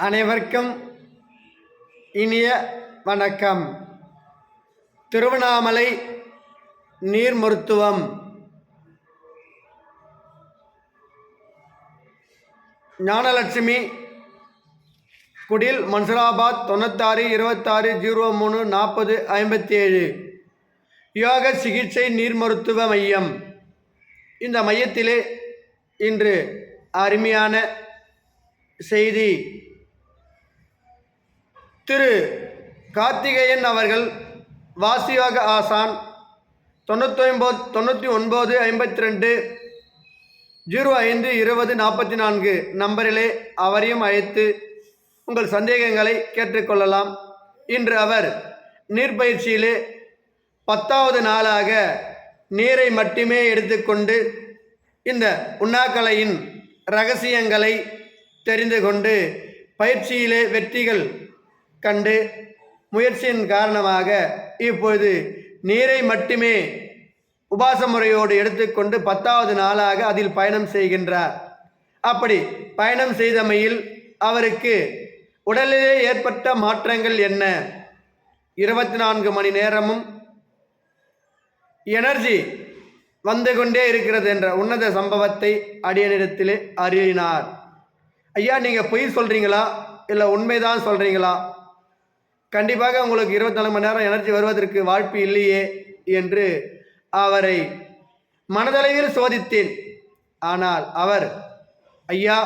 அனைவருக்கும் இனிய வணக்கம். திருவண்ணாமலை நீர் மருத்துவம். ஞானலட்சுமி குடில், மன்சூராபாத் 96 26 03 40 57 யோக சிகிச்சை நீர் மருத்துவ மையம். இந்த மையத்திலே இன்று அருமையான செய்தி. திரு கார்த்திகேயன் அவர்கள் வாசியோக ஆசான் 99 52 05 20 44 நம்பரிலே அவரையும் அழைத்து உங்கள் சந்தேகங்களை கேட்டுக்கொள்ளலாம். இன்று அவர் நீர்பயிற்சியிலே 10வது நாளாக நீரை மட்டுமே எடுத்துக்கொண்டு இந்த உண்ணாக்கலையின் இரகசியங்களை தெரிந்து கொண்டு பயிற்சியிலே வெற்றிகள் கண்டு முயற்சியின் காரணமாக இப்பொழுது நீரை மட்டுமே உபாச முறையோடு எடுத்துக்கொண்டு 10வது நாளாக அதில் பயணம் செய்கின்றார். அப்படி பயணம் செய்தமையில் அவருக்கு உடலிலே ஏற்பட்ட மாற்றங்கள் என்ன? 24 மணி நேரமும் எனர்ஜி வந்து கொண்டே இருக்கிறது என்ற உன்னத சம்பவத்தை அடியனிடத்திலே அறியினார். ஐயா, நீங்கள் பொய் சொல்கிறீங்களா இல்லை உண்மைதான் சொல்கிறீங்களா? கண்டிப்பாக உங்களுக்கு 24 மணி நேரம் எனர்ஜி வருவதற்கு வாய்ப்பு இல்லையே என்று அவரை மனதளவில் சோதித்தேன். ஆனால் அவர், ஐயா,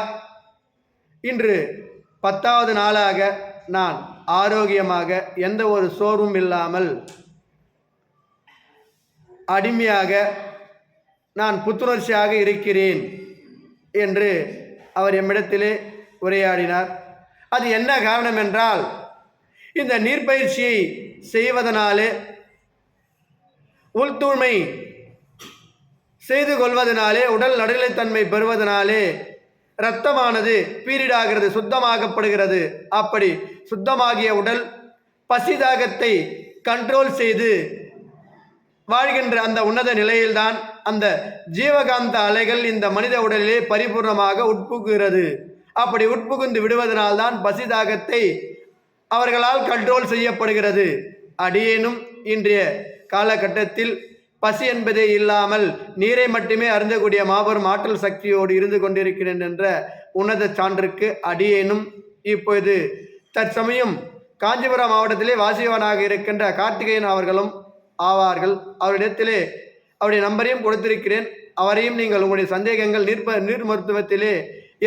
இன்று 10வது நாளாக நான் ஆரோக்கியமாக எந்த ஒரு சோர்வும் இல்லாமல் அடிமையாக நான் புத்துணர்ச்சியாக இருக்கிறேன் என்று அவர் எம்மிடத்திலே உரையாடினார். அது என்ன காரணம் என்றால், இந்த நீர்ப்பயிற்சியை செய்வதனாலே, உள்தூய்மை செய்து கொள்வதனாலே, உடல் நடுநிலைத்தன்மை பெறுவதனாலே இரத்தமானது பீரியட் ஆகிறது, சுத்தமாகப்படுகிறது. அப்படி சுத்தமாகிய உடல் பசிதாகத்தை கண்ட்ரோல் செய்து வாழ்கின்ற அந்த உன்னத நிலையில்தான் அந்த ஜீவகாந்த அலைகள் இந்த மனித உடலிலே பரிபூர்ணமாக உட்புகுகிறது. அப்படி உட்புகுந்து விடுவதனால்தான் பசிதாகத்தை அவர்களால் கண்ட்ரோல் செய்யப்படுகிறது. அடியேனும் இன்றைய காலகட்டத்தில் பசி என்பதே இல்லாமல் நீரை மட்டுமே அருந்தக்கூடிய மாபெரும் ஆற்றல் சக்தியோடு இருந்து கொண்டிருக்கிறேன் என்ற உன்னத சான்றுக்கு அடியேனும் இப்பொழுது தற்சமயம் காஞ்சிபுரம் மாவட்டத்திலே வாசியவனாக இருக்கின்ற கார்த்திகேயன் அவர்களும் ஆவார்கள். அவரிடத்திலே அவருடைய நம்பரையும் கொடுத்திருக்கிறேன். அவரையும் நீங்கள் உங்களுடைய சந்தேகங்கள் நீர் மருத்துவத்திலே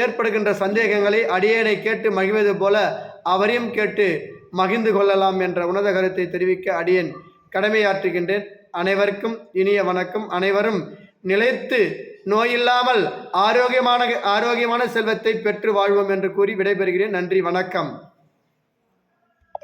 ஏற்படுகின்ற சந்தேகங்களை அடியேனை கேட்டு மகிழ்வது போல அவரையும் கேட்டு மகிழ்ந்து கொள்ளலாம் என்ற உன்னத கருத்தை தெரிவிக்க அடியேன் கடமையாற்றுகின்றேன். அனைவருக்கும் இனிய வணக்கம். அனைவரும் நிலைத்து நோயில்லாமல் ஆரோக்கியமான செல்வத்தை பெற்று வாழ்வோம் என்று கூறி விடைபெறுகிறேன். நன்றி, வணக்கம்.